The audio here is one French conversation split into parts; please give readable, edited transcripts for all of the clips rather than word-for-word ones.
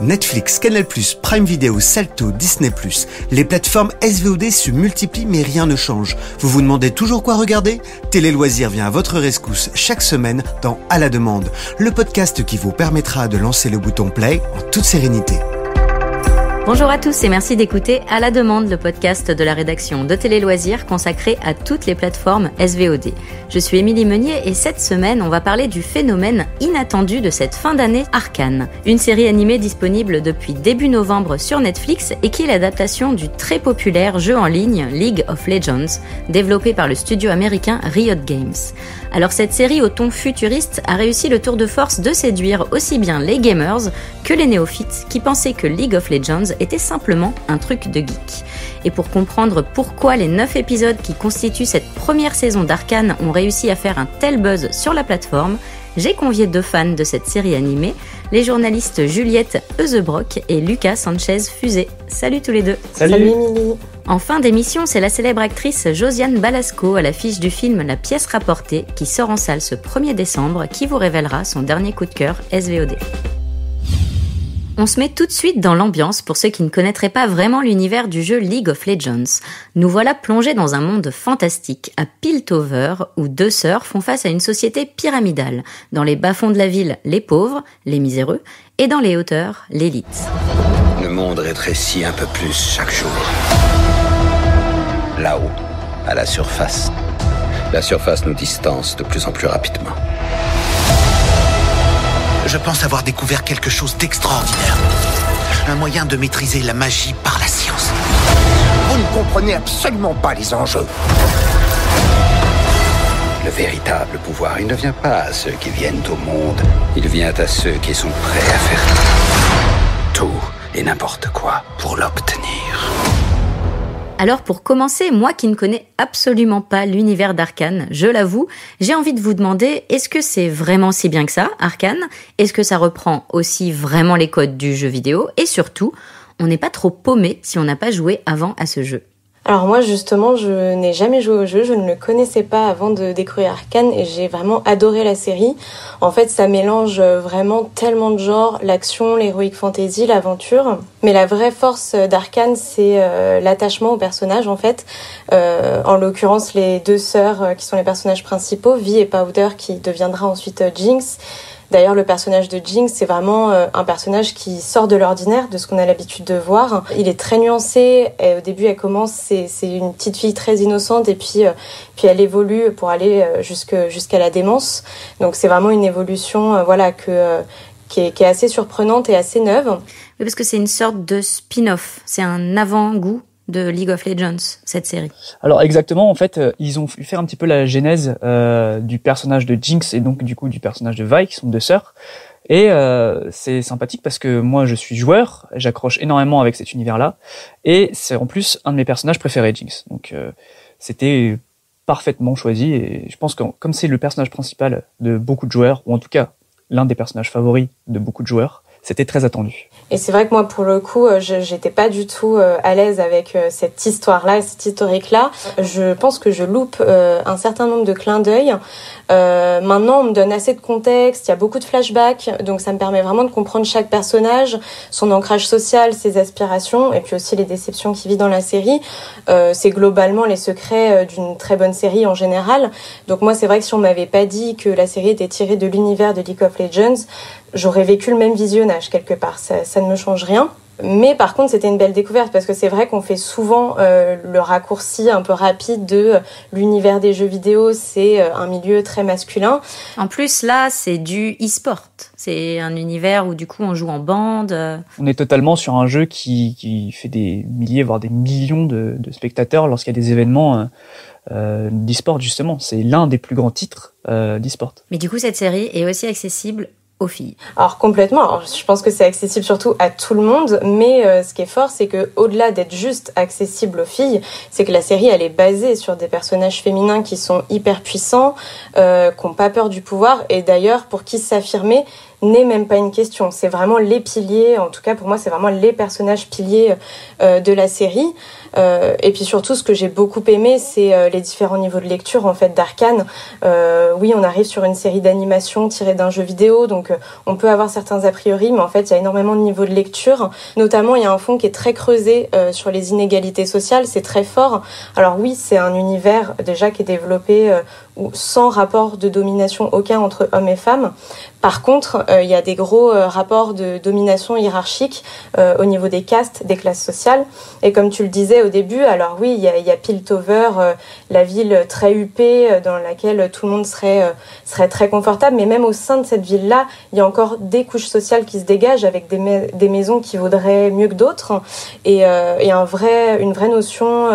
Netflix, Canal+, Prime Video, Salto, Disney+, les plateformes SVOD se multiplient mais rien ne change. Vous vous demandez toujours quoi regarder ? Télé Loisirs vient à votre rescousse chaque semaine dans À la demande, le podcast qui vous permettra de lancer le bouton play en toute sérénité. Bonjour à tous et merci d'écouter À la demande, le podcast de la rédaction de Télé Loisirs consacré à toutes les plateformes SVOD. Je suis Émilie Meunier et cette semaine, on va parler du phénomène inattendu de cette fin d'année, Arcane. Une série animée disponible depuis début novembre sur Netflix et qui est l'adaptation du très populaire jeu en ligne League of Legends, développé par le studio américain Riot Games. Alors cette série au ton futuriste a réussi le tour de force de séduire aussi bien les gamers que les néophytes qui pensaient que League of Legends était simplement un truc de geek. Et pour comprendre pourquoi les 9 épisodes qui constituent cette première saison d'Arcane ont réussi à faire un tel buzz sur la plateforme, j'ai convié 2 fans de cette série animée, les journalistes Juliette Heuzebrock et Lucas Sanchez-Fusé. Salut tous les deux. Salut Émilie. En fin d'émission, c'est la célèbre actrice Josiane Balasco à l'affiche du film La pièce rapportée qui sort en salle ce 1er décembre qui vous révélera son dernier coup de cœur SVOD. On se met tout de suite dans l'ambiance pour ceux qui ne connaîtraient pas vraiment l'univers du jeu League of Legends. Nous voilà plongés dans un monde fantastique, à Piltover, où 2 sœurs font face à une société pyramidale. Dans les bas-fonds de la ville, les pauvres, les miséreux, et dans les hauteurs, l'élite. Le monde rétrécit un peu plus chaque jour. Là-haut, à la surface nous distance de plus en plus rapidement. Je pense avoir découvert quelque chose d'extraordinaire. Un moyen de maîtriser la magie par la science. Vous ne comprenez absolument pas les enjeux. Le véritable pouvoir, il ne vient pas à ceux qui viennent au monde. Il vient à ceux qui sont prêts à faire tout et n'importe quoi pour l'obtenir. Alors pour commencer, moi qui ne connais absolument pas l'univers d'Arcane, je l'avoue, j'ai envie de vous demander, est-ce que c'est vraiment si bien que ça, Arcane ? Est-ce que ça reprend aussi vraiment les codes du jeu vidéo ? Et surtout, on n'est pas trop paumé si on n'a pas joué avant à ce jeu. Alors moi justement, je n'ai jamais joué au jeu, je ne le connaissais pas avant de découvrir Arcane et j'ai vraiment adoré la série. En fait, ça mélange vraiment tellement de genres, l'action, l'heroic fantasy, l'aventure. Mais la vraie force d'Arcane, c'est l'attachement aux personnages en fait. En l'occurrence, les 2 sœurs qui sont les personnages principaux, Vi et Powder qui deviendra ensuite Jinx. D'ailleurs, le personnage de Jinx, c'est vraiment un personnage qui sort de l'ordinaire, de ce qu'on a l'habitude de voir. Il est très nuancé. Et au début, elle commence, c'est une petite fille très innocente, et puis elle évolue pour aller jusqu'à la démence. Donc, c'est vraiment une évolution, qui est assez surprenante et assez neuve. Oui, parce que c'est une sorte de spin-off. C'est un avant-goût de League of Legends, cette série. Alors exactement, en fait, ils ont fait un petit peu la genèse du personnage de Jinx et donc du coup du personnage de Vi, qui sont 2 sœurs. Et c'est sympathique parce que moi je suis joueur, j'accroche énormément avec cet univers-là, et c'est en plus un de mes personnages préférés, Jinx. Donc c'était parfaitement choisi, et je pense que comme c'est le personnage principal de beaucoup de joueurs, ou en tout cas l'un des personnages favoris de beaucoup de joueurs, c'était très attendu. Et c'est vrai que moi, pour le coup, j'étais pas du tout à l'aise avec cette histoire-là, cette historique-là. Je pense que je loupe un certain nombre de clins d'œil. Maintenant, on me donne assez de contexte, il y a beaucoup de flashbacks, donc ça me permet vraiment de comprendre chaque personnage, son ancrage social, ses aspirations, et puis aussi les déceptions qu'il vit dans la série. C'est globalement les secrets d'une très bonne série en général. Donc moi, c'est vrai que si on m'avait pas dit que la série était tirée de l'univers de League of Legends, j'aurais vécu le même visionnage quelque part. Ça ne me change rien. Mais par contre, c'était une belle découverte parce que c'est vrai qu'on fait souvent le raccourci un peu rapide de l'univers des jeux vidéo, c'est un milieu très masculin. En plus, là, c'est du e-sport. C'est un univers où du coup, on joue en bande. On est totalement sur un jeu qui fait des milliers, voire des millions de spectateurs lorsqu'il y a des événements d'e-sport, justement. C'est l'un des plus grands titres d'e-sport. Mais du coup, cette série est aussi accessible aux filles. Alors complètement, alors, je pense que c'est accessible surtout à tout le monde, mais ce qui est fort, c'est que au-delà d'être juste accessible aux filles, c'est que la série, elle est basée sur des personnages féminins qui sont hyper puissants, qui n'ont pas peur du pouvoir, et d'ailleurs, pour qui s'affirmer, n'est même pas une question. C'est vraiment les piliers, en tout cas pour moi, c'est vraiment les personnages piliers de la série. Et puis surtout, ce que j'ai beaucoup aimé, c'est les différents niveaux de lecture en fait d'Arcane. Oui, on arrive sur une série d'animation tirée d'un jeu vidéo, donc on peut avoir certains a priori, mais en fait, il y a énormément de niveaux de lecture. Notamment, il y a un fond qui est très creusé sur les inégalités sociales, c'est très fort. Alors oui, c'est un univers déjà qui est développé sans rapport de domination aucun entre hommes et femmes. Par contre, il y a des gros rapports de domination hiérarchique au niveau des castes, des classes sociales. Et comme tu le disais au début, alors oui, il y a Piltover, la ville très huppée dans laquelle tout le monde serait très confortable. Mais même au sein de cette ville-là, il y a encore des couches sociales qui se dégagent avec des maisons qui vaudraient mieux que d'autres. Et une vraie notion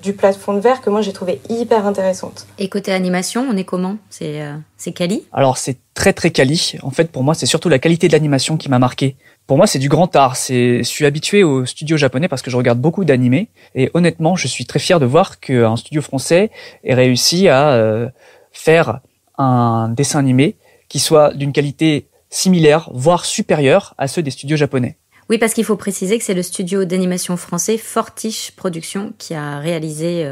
du plafond de verre que moi j'ai trouvé hyper intéressante. Et côté animation, on est comment ? C'est quali ? Alors c'est très très quali. En fait, pour moi, c'est surtout la qualité de l'animation qui m'a marqué. Pour moi, c'est du grand art. Je suis habitué aux studios japonais parce que je regarde beaucoup d'animés. Et honnêtement, je suis très fier de voir qu'un studio français ait réussi à faire un dessin animé qui soit d'une qualité similaire, voire supérieure à ceux des studios japonais. Oui, parce qu'il faut préciser que c'est le studio d'animation français Fortiche Productions qui a réalisé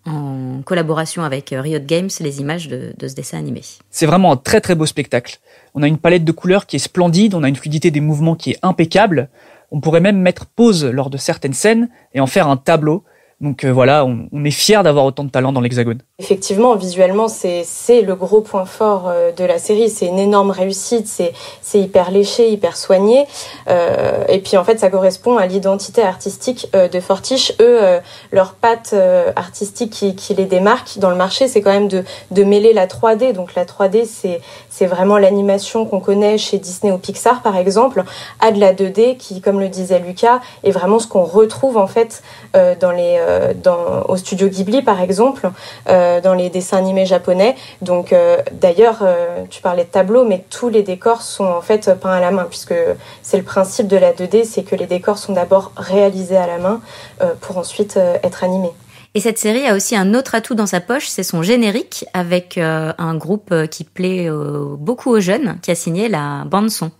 en collaboration avec Riot Games les images de ce dessin animé. C'est vraiment un très très beau spectacle. On a une palette de couleurs qui est splendide, on a une fluidité des mouvements qui est impeccable. On pourrait même mettre pause lors de certaines scènes et en faire un tableau. Donc voilà, on est fiers d'avoir autant de talent dans l'Hexagone. Effectivement, visuellement, c'est le gros point fort de la série. C'est une énorme réussite, c'est hyper léché, hyper soigné. Et puis en fait, ça correspond à l'identité artistique de Fortiche. Eux, leur patte artistique qui les démarque dans le marché, c'est quand même de mêler la 3D. Donc la 3D, c'est vraiment l'animation qu'on connaît chez Disney ou Pixar, par exemple, à de la 2D qui, comme le disait Lucas, est vraiment ce qu'on retrouve en fait au studio Ghibli, par exemple, dans les dessins animés japonais. Donc d'ailleurs, tu parlais de tableau, mais tous les décors sont en fait peints à la main, puisque c'est le principe de la 2D, c'est que les décors sont d'abord réalisés à la main pour ensuite être animés. Et cette série a aussi un autre atout dans sa poche, c'est son générique, avec un groupe qui plaît beaucoup aux jeunes, qui a signé la bande-son.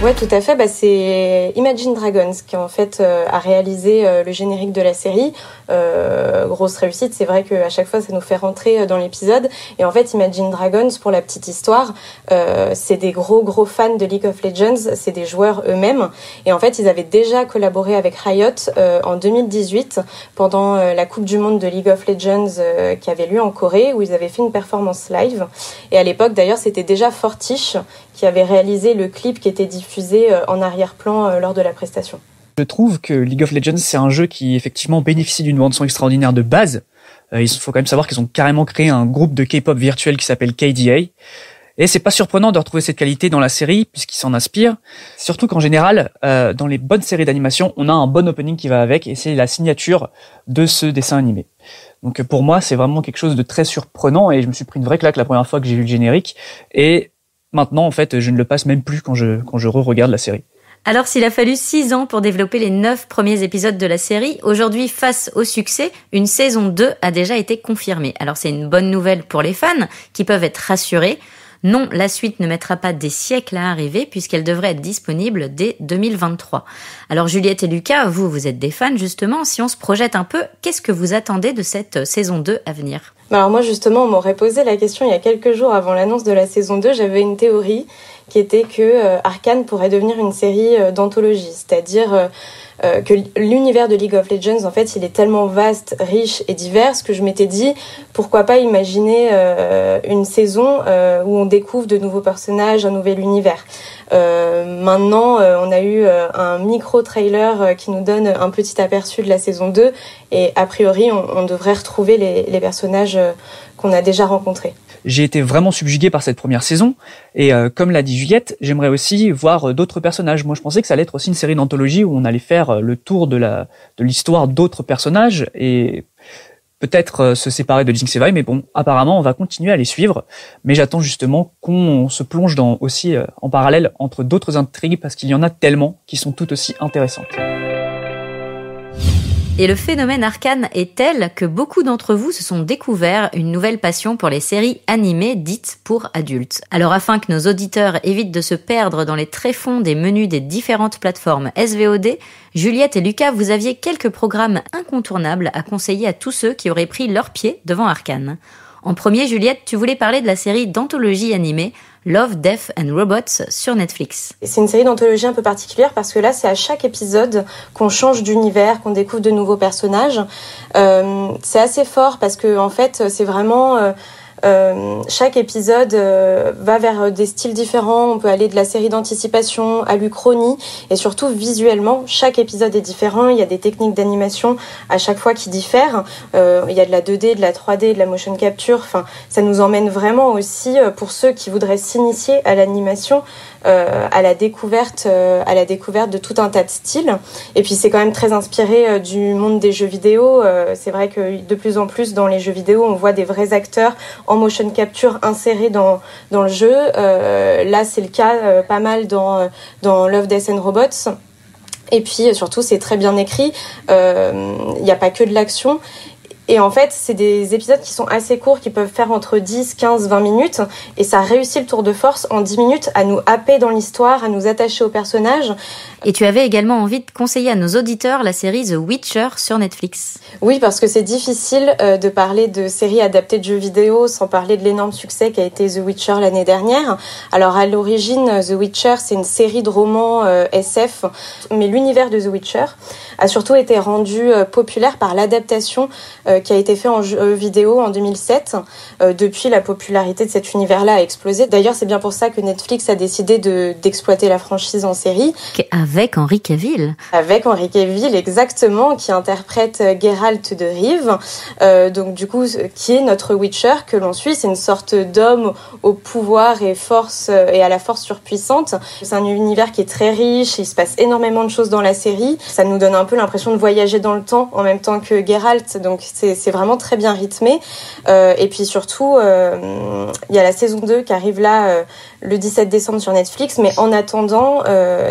Ouais, tout à fait. C'est Imagine Dragons qui en fait a réalisé le générique de la série. Grosse réussite. C'est vrai qu'à chaque fois, ça nous fait rentrer dans l'épisode. Et en fait, Imagine Dragons, pour la petite histoire, c'est des gros fans de League of Legends. C'est des joueurs eux-mêmes. Et en fait, ils avaient déjà collaboré avec Riot en 2018 pendant la Coupe du Monde de League of Legends qui avait lieu en Corée, où ils avaient fait une performance live. Et à l'époque, d'ailleurs, c'était déjà Fortiche qui avait réalisé le clip qui était diffusé en arrière-plan lors de la prestation. Je trouve que League of Legends, c'est un jeu qui effectivement bénéficie d'une bande-son extraordinaire de base. Il faut quand même savoir qu'ils ont carrément créé un groupe de K-pop virtuel qui s'appelle KDA. Et c'est pas surprenant de retrouver cette qualité dans la série, puisqu'ils s'en inspirent. Surtout qu'en général, dans les bonnes séries d'animation, on a un bon opening qui va avec, et c'est la signature de ce dessin animé. Donc pour moi, c'est vraiment quelque chose de très surprenant, et je me suis pris une vraie claque la première fois que j'ai vu le générique. Et maintenant, en fait, je ne le passe même plus quand je re-regarde la série. Alors, s'il a fallu 6 ans pour développer les 9 premiers épisodes de la série, aujourd'hui, face au succès, une saison 2 a déjà été confirmée. Alors, c'est une bonne nouvelle pour les fans qui peuvent être rassurés. Non, la suite ne mettra pas des siècles à arriver puisqu'elle devrait être disponible dès 2023. Alors, Juliette et Lucas, vous êtes des fans justement. Si on se projette un peu, qu'est-ce que vous attendez de cette saison 2 à venir ? Alors moi justement, on m'aurait posé la question il y a quelques jours avant l'annonce de la saison 2. J'avais une théorie qui était que Arcane pourrait devenir une série d'anthologie, c'est-à-dire que l'univers de League of Legends, en fait, il est tellement vaste, riche et divers que je m'étais dit, pourquoi pas imaginer une saison où on découvre de nouveaux personnages, un nouvel univers. Maintenant, on a eu un micro-trailer qui nous donne un petit aperçu de la saison 2 et a priori, on devrait retrouver les personnages qu'on a déjà rencontrés. J'ai été vraiment subjugué par cette première saison et comme l'a dit Juliette, j'aimerais aussi voir d'autres personnages. Moi, je pensais que ça allait être aussi une série d'anthologie où on allait faire le tour de l'histoire d'autres personnages et peut-être se séparer de Jinx et Vi, mais bon, apparemment, on va continuer à les suivre. Mais j'attends justement qu'on se plonge aussi en parallèle entre d'autres intrigues parce qu'il y en a tellement qui sont tout aussi intéressantes. Et le phénomène Arcane est tel que beaucoup d'entre vous se sont découverts une nouvelle passion pour les séries animées dites pour adultes. Alors afin que nos auditeurs évitent de se perdre dans les tréfonds des menus des différentes plateformes SVOD, Juliette et Lucas, vous aviez quelques programmes incontournables à conseiller à tous ceux qui auraient pris leur pied devant Arcane. En premier, Juliette, tu voulais parler de la série d'anthologie animée Love, Death and Robots sur Netflix. C'est une série d'anthologie un peu particulière parce que là, c'est à chaque épisode qu'on change d'univers, qu'on découvre de nouveaux personnages. C'est assez fort parce que en fait, c'est vraiment... chaque épisode va vers des styles différents. On peut aller de la série d'anticipation à l'Uchronie et surtout visuellement, chaque épisode est différent. Il y a des techniques d'animation à chaque fois qui diffèrent. Il y a de la 2D, de la 3D, de la motion capture. Enfin, ça nous emmène vraiment aussi pour ceux qui voudraient s'initier à l'animation. À la découverte de tout un tas de styles. Et puis c'est quand même très inspiré du monde des jeux vidéo. C'est vrai que de plus en plus dans les jeux vidéo, on voit des vrais acteurs en motion capture insérés dans le jeu. Là, c'est le cas pas mal dans Love, Death and Robots. Et puis surtout, c'est très bien écrit. Il n'y a pas que de l'action. Et en fait, c'est des épisodes qui sont assez courts, qui peuvent faire entre 10, 15, 20 minutes. Et ça réussit le tour de force en 10 minutes à nous happer dans l'histoire, à nous attacher aux personnages. Et tu avais également envie de conseiller à nos auditeurs la série The Witcher sur Netflix. Oui, parce que c'est difficile de parler de séries adaptées de jeux vidéo sans parler de l'énorme succès qu'a été The Witcher l'année dernière. Alors à l'origine, The Witcher, c'est une série de romans SF, mais l'univers de The Witcher a surtout été rendu populaire par l'adaptation qui a été fait en jeu vidéo en 2007. Depuis, la popularité de cet univers-là a explosé. D'ailleurs, c'est bien pour ça que Netflix a décidé d'exploiter la franchise en série. Avec Henry Cavill. Avec Henry Cavill, exactement, qui interprète Geralt de Rive. Donc du coup, qui est notre Witcher que l'on suit. C'est une sorte d'homme au pouvoir et force et à la force surpuissante. C'est un univers qui est très riche. Il se passe énormément de choses dans la série. Ça nous donne un peu l'impression de voyager dans le temps en même temps que Geralt. Donc c'est vraiment très bien rythmé. Et puis surtout, il y a la saison 2 qui arrive là le 17 décembre sur Netflix. Mais en attendant,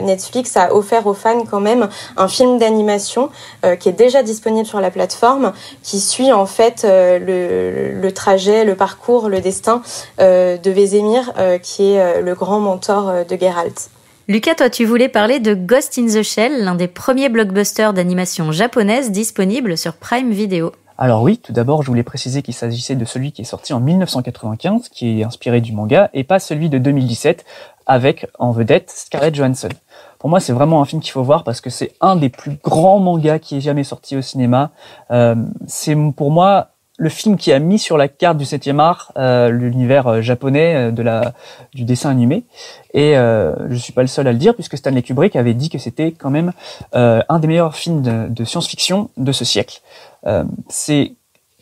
Netflix a offert aux fans quand même un film d'animation qui est déjà disponible sur la plateforme, qui suit en fait le trajet, le parcours, le destin de Vesemir, qui est le grand mentor de Geralt. Lucas, toi, tu voulais parler de Ghost in the Shell, l'un des premiers blockbusters d'animation japonaise disponibles sur Prime Video. Alors oui, tout d'abord, je voulais préciser qu'il s'agissait de celui qui est sorti en 1995, qui est inspiré du manga, et pas celui de 2017, avec en vedette Scarlett Johansson. Pour moi, c'est vraiment un film qu'il faut voir parce que c'est un des plus grands mangas qui est jamais sorti au cinéma. C'est pour moi le film qui a mis sur la carte du 7e art l'univers japonais du dessin animé. Et je suis pas le seul à le dire puisque Stanley Kubrick avait dit que c'était quand même un des meilleurs films de science-fiction de ce siècle. C'est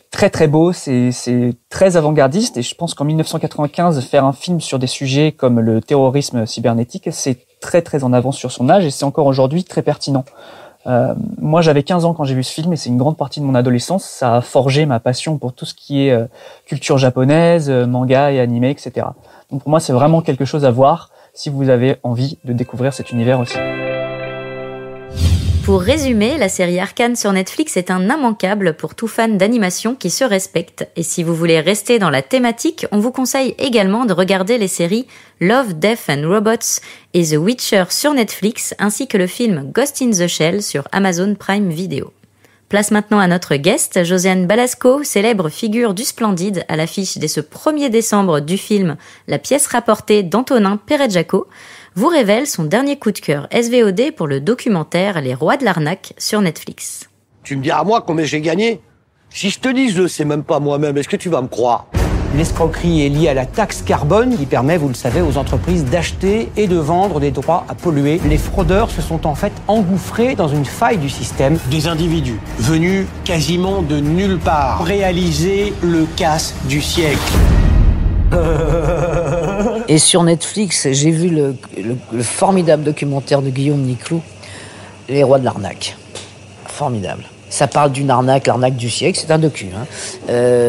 très très beau, c'est très avant-gardiste et je pense qu'en 1995 faire un film sur des sujets comme le terrorisme cybernétique, c'est très très en avance sur son âge et c'est encore aujourd'hui très pertinent. Moi j'avais 15 ans quand j'ai vu ce film et c'est une grande partie de mon adolescence. Ça a forgé ma passion pour tout ce qui est culture japonaise, manga et animé, etc. Donc pour moi c'est vraiment quelque chose à voir si vous avez envie de découvrir cet univers aussi. Pour résumer, la série Arcane sur Netflix est un immanquable pour tout fan d'animation qui se respecte. Et si vous voulez rester dans la thématique, on vous conseille également de regarder les séries Love, Death and Robots et The Witcher sur Netflix, ainsi que le film Ghost in the Shell sur Amazon Prime Video. Place maintenant à notre guest, Josiane Balasco, célèbre figure du Splendide à l'affiche dès ce 1er décembre du film La pièce rapportée d'Antonin Perejako, vous révèle son dernier coup de cœur SVOD pour le documentaire Les Rois de l'Arnaque sur Netflix. Tu me diras à moi combien j'ai gagné ? Si je te dis je le sais même pas moi-même, est-ce que tu vas me croire ? L'escroquerie est liée à la taxe carbone qui permet, vous le savez, aux entreprises d'acheter et de vendre des droits à polluer. Les fraudeurs se sont en fait engouffrés dans une faille du système. Des individus venus quasiment de nulle part réaliser le casse du siècle. Et sur Netflix, j'ai vu le formidable documentaire de Guillaume Niclou, Les Rois de l'Arnaque. Formidable. Ça parle d'une arnaque, l'arnaque du siècle, c'est un docu,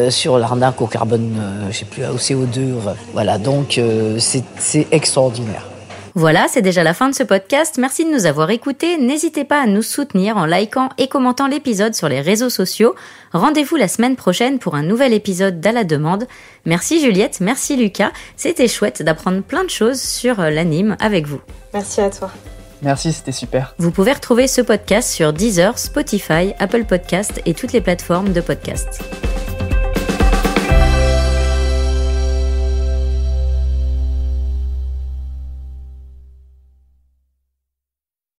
sur l'arnaque au carbone, au CO2, voilà, donc c'est extraordinaire. Voilà, c'est déjà la fin de ce podcast. Merci de nous avoir écoutés. N'hésitez pas à nous soutenir en likant et commentant l'épisode sur les réseaux sociaux. Rendez-vous la semaine prochaine pour un nouvel épisode d'À la demande. Merci Juliette, merci Lucas. C'était chouette d'apprendre plein de choses sur l'anime avec vous. Merci à toi. Merci, c'était super. Vous pouvez retrouver ce podcast sur Deezer, Spotify, Apple Podcasts et toutes les plateformes de podcasts.